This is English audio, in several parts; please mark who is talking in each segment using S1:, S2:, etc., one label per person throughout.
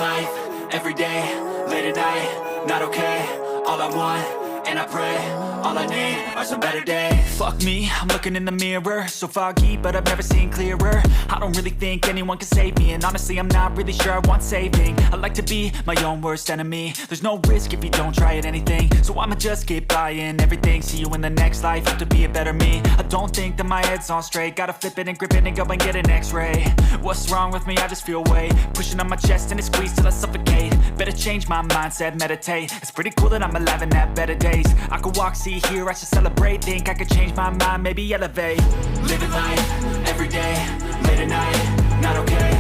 S1: life, every day, late at night, not okay. All I want, and I pray, all I need are some better days.
S2: Fuck me, I'm looking in the mirror, so foggy, but I've never seen clearer. I don't really think anyone can save me, and honestly I'm not really sure I want saving. I like to be my own worst enemy. There's no risk if you don't try at anything, so I'ma just keep buying everything. See you in the next life, have to be a better me. I don't think that my head's on straight, gotta flip it and grip it and go and get an x-ray. What's wrong with me? I just feel weight pushing on my chest and it squeezes till I suffocate. Better change my mindset, meditate. It's pretty cool that I'm alive and have better days. I could walk, see, hear, I should celebrate. Think I could change my mind, maybe elevate.
S1: Living life, every day, late at night, not okay.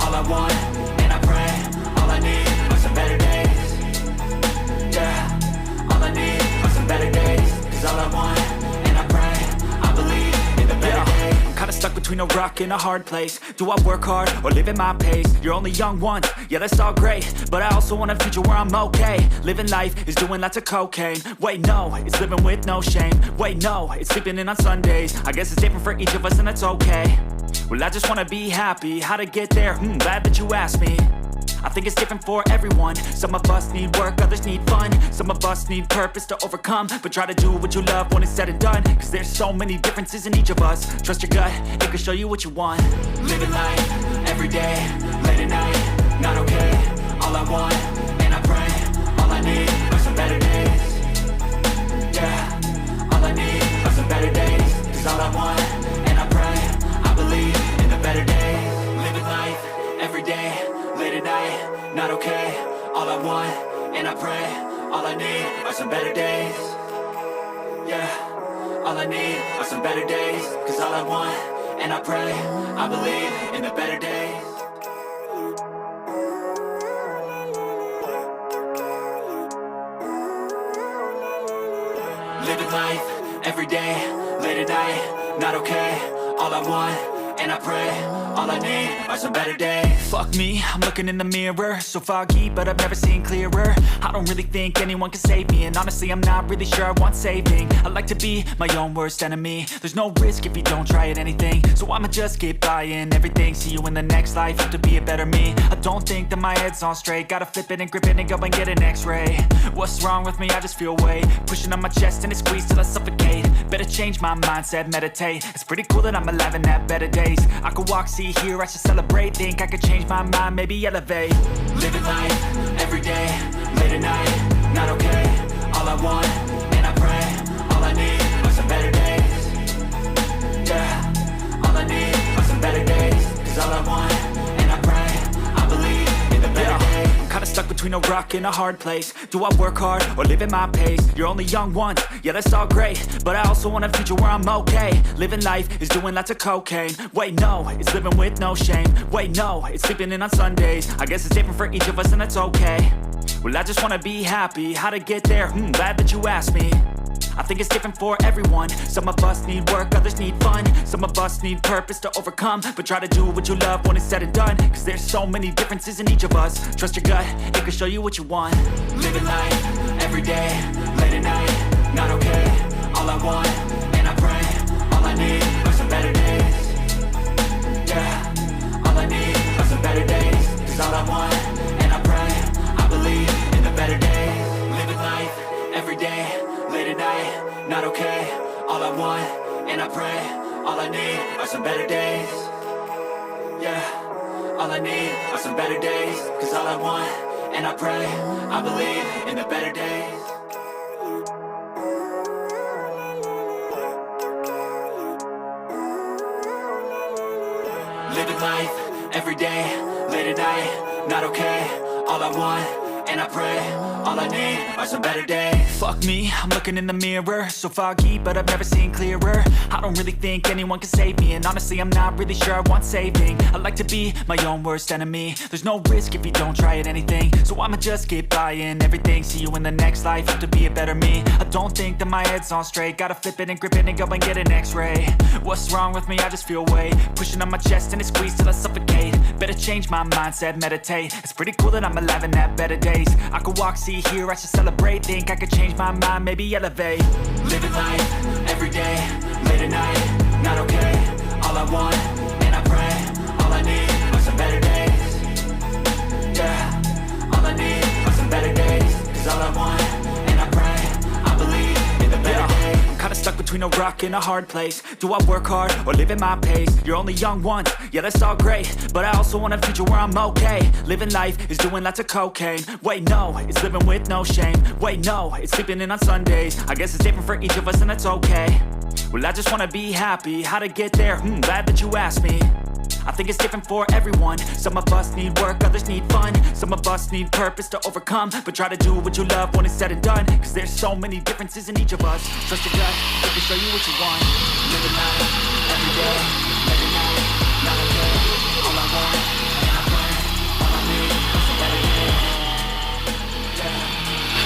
S1: All I want, and I pray, all I need are some better days. Yeah, all I need are some better days. Cause all I want, and I pray, I believe in the better days.
S2: I'm kinda stuck between a rock and a hard place. Do I work hard or live at my pace? You're only young once, yeah that's all great, but I also want a future where I'm okay. Living life is doing lots of cocaine. Wait no, it's living with no shame. Wait no, it's sleeping in on Sundays. I guess it's different for each of us and that's okay. Well I just wanna be happy, how to get there? Glad that you asked me. I think it's different for everyone. Some of us need work, others need fun. Some of us need purpose to overcome. But try to do what you love when it's said and done, cause there's so many differences in each of us. Trust your gut, it can show you what you want.
S1: Living life, every day, late at night, not okay. All I want, and I pray, all I need are some better days. Yeah, all I need are some better days. Cause all I want, and I pray, I believe in the better days. Living life, every day, late at night, not okay. All I want, and I pray, all I need are some better days. Yeah, all I need are some better days. Cause all I want, and I pray, I believe in the better days. Living life, every day, late at night, not okay. All I want, and I pray, all I need are some better days.
S2: Fuck me, I'm looking in the mirror, so foggy, but I've never seen clearer. I don't really think anyone can save me, and honestly I'm not really sure I want saving. I like to be my own worst enemy. There's no risk if you don't try at anything, so I'ma just keep buying everything. See you in the next life, have to be a better me. I don't think that my head's on straight, gotta flip it and grip it and go and get an x-ray. What's wrong with me? I just feel weight pushing on my chest and it squeezes till I suffocate. Better change my mindset, meditate. It's pretty cool that I'm alive and have better days. I could walk, see, hear, I should celebrate. Think I could change my mind, maybe elevate.
S1: Living life, every day, late at night, not okay. All I want, and I pray, all I need are some better days. Yeah, all I need are some better days. Cause all I want, and I pray, I believe in the better days.
S2: I'm kinda stuck between a rock and a hard place. Do I work hard or live at my pace? You're only young once, yeah that's all great, but I also want a future where I'm okay. Living life is doing lots of cocaine. Wait no, it's living with no shame. Wait no, it's sleeping in on Sundays. I guess it's different for each of us and that's okay. Well I just wanna be happy, how to get there? Glad that you asked me. I think it's different for everyone. Some of us need work, others need fun. Some of us need purpose to overcome. But try to do what you love when it's said and done, cause there's so many differences in each of us. Trust your gut, it can show you what you want.
S1: Living life, every day, late at night, not okay. All I want, and I pray, all I need are some better days. Yeah, all I need are some better days. Cause all I want, and I pray, I believe in the better days. Living life, every day, late at night, not okay. All I want, and I pray, all I need are some better days. Yeah, all I need are some better days. Cause all I want, and I pray, I believe in the better days. Living life, every day, late at night, not okay. All I want, and I pray, all I need are some better days.
S2: Fuck me, I'm looking in the mirror, so foggy, but I've never seen clearer. I don't really think anyone can save me, and honestly I'm not really sure I want saving. I like to be my own worst enemy. There's no risk if you don't try at anything, so I'ma just keep buying everything. See you in the next life, have to be a better me. I don't think that my head's on straight, gotta flip it and grip it and go and get an x-ray. What's wrong with me? I just feel weight pushing on my chest and it squeezes till I suffocate. Better change my mindset, meditate. It's pretty cool that I'm alive and have better days. I could walk, see, hear, I should celebrate. Think I could change my mind, maybe elevate.
S1: Living life, every day, late at night, not okay. All I want, and I pray, all I need are some better days. Yeah,
S2: between a rock and a hard place. Do I work hard or live at my pace? You're only young once, yeah that's all great, but I also want a future where I'm okay. Living life is doing lots of cocaine. Wait no, it's living with no shame. Wait no, it's sleeping in on Sundays. I guess it's different for each of us and that's okay. Well I just wanna be happy, how to get there? Glad that you asked me. I think it's different for everyone. Some of us need work, others need fun. Some of us need purpose to overcome. But try to do what you love when it's said and done, cause there's so many differences in each of us. Trust your gut, it can show you what you want. Living life, every day, every night, not okay. All I want, and I pray, all I need is a better day. Yeah,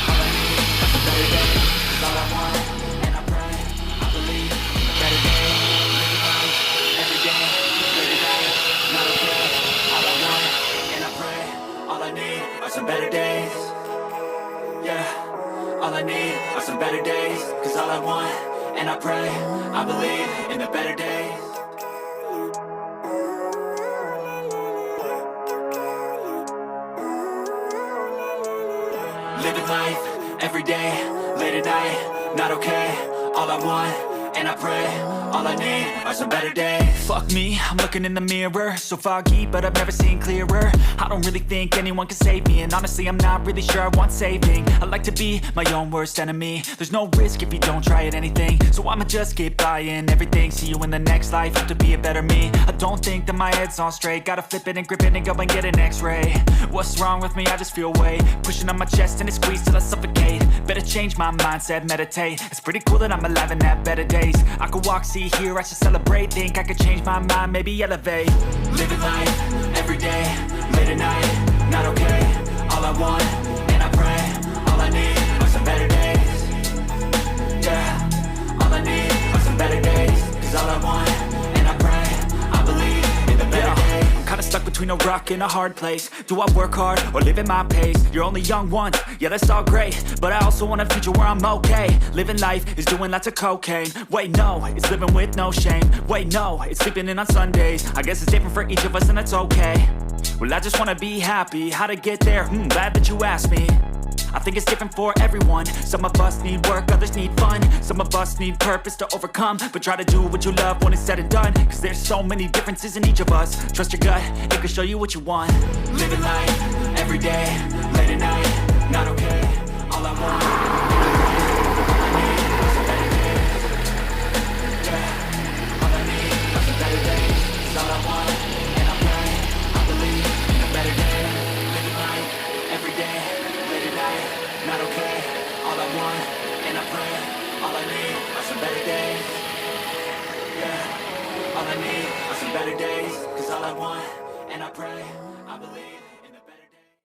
S2: all I need is a better day. Cause all I want, and I pray, I believe in a better day. Living life, every day, every night, not okay. All I want, and I pray, all I need are some better days. Yeah, all I need are some better days. Cause all I want, and I pray, I believe in the better days. Living life, every day, late at night, not okay. All I want, and I pray, all I need are some better days. Fuck me, I'm looking in the mirror, so foggy, but I've never seen clearer. I don't really think anyone can save me, and honestly I'm not really sure I want saving. I like to be my own worst enemy. There's no risk if you don't try at anything, so I'ma just keep buying everything. See you in the next life, have to be a better me. I don't think that my head's on straight, gotta flip it and grip it and go and get an x-ray. What's wrong with me? I just feel weight pushing on my chest and it squeezes till I suffocate. Better change my mindset, meditate. It's pretty cool that I'm alive and have better days. I could walk, see, hear, I should celebrate. Think I could change my mind, maybe elevate. Living life, every day, late at night, not okay. All I want, and I pray, all I need are some better days. Yeah, all I need are some better days. Cause all I want, and I pray, I believe in the better days. I'm kinda stuck between a rock and a hard place. Do I work hard or live at my pace? You're only young once, yeah that's all great, but I also want a future where I'm okay. Living life is doing lots of cocaine. Wait no, it's living with no shame. Wait no, it's sleeping in on Sundays. I guess it's different for each of us and that's okay. Well I just wanna be happy, how to get there? Glad that you asked me. I think it's different for everyone. Some of us need work, others need fun. Some of us need purpose to overcome. But try to do what you love when it's said and done, cause there's so many differences in each of us. Trust your gut, it can show you what you want. Living life, every day, late at night, not okay. All I want, all I need are some better days. Yeah, all I need are some better days. Cause all I want, and I pray, I believe in a better day. Living life, every day, late at night, not okay. All I want, and I pray, all I need are some better days. Yeah, all I need are some better days. Cause all I want, and I pray,